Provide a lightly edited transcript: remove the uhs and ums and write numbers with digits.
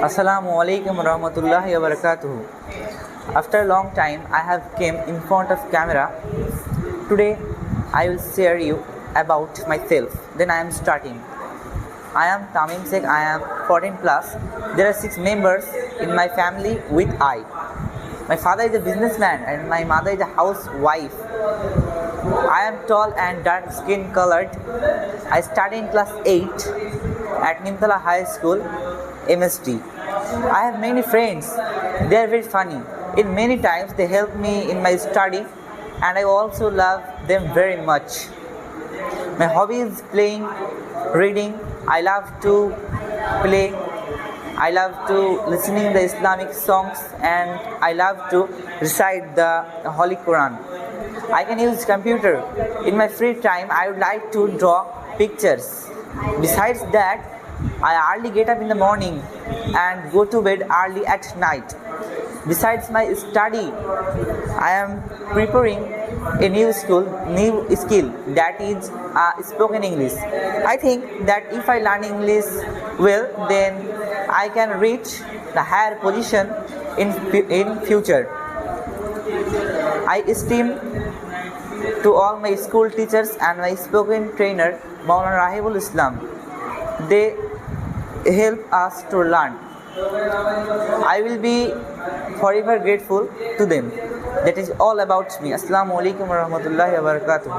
Assalamu alaikum warahmatullahi wabarakatuh. After a long time, I have came in front of camera. Today, I will share you about myself. Then I am starting. I am Tamim Sheikh. I am 14 plus. There are 6 members in my family with I. My father is a businessman and my mother is a housewife. I am tall and dark skin colored. I study in class 8 at Nimtala High School, MST. I have many friends. They are very funny. In many times they help me in my study and I also love them very much. My hobby is playing, reading. I love to play. I love to listening the Islamic songs and I love to recite the Holy Quran. I can use computer. In my free time, I would like to draw pictures. Besides that, I early get up in the morning and go to bed early at night. Besides my study, I am preparing a new skill that is spoken English. I think that if I learn English well, then I can reach the higher position in future. I esteem to all my school teachers and my spoken trainer, Maulana Rahibul Islam. They help us to learn. I will be forever grateful to them. That is all about me. Assalamu alaikum warahmatullahi wabarakatuh.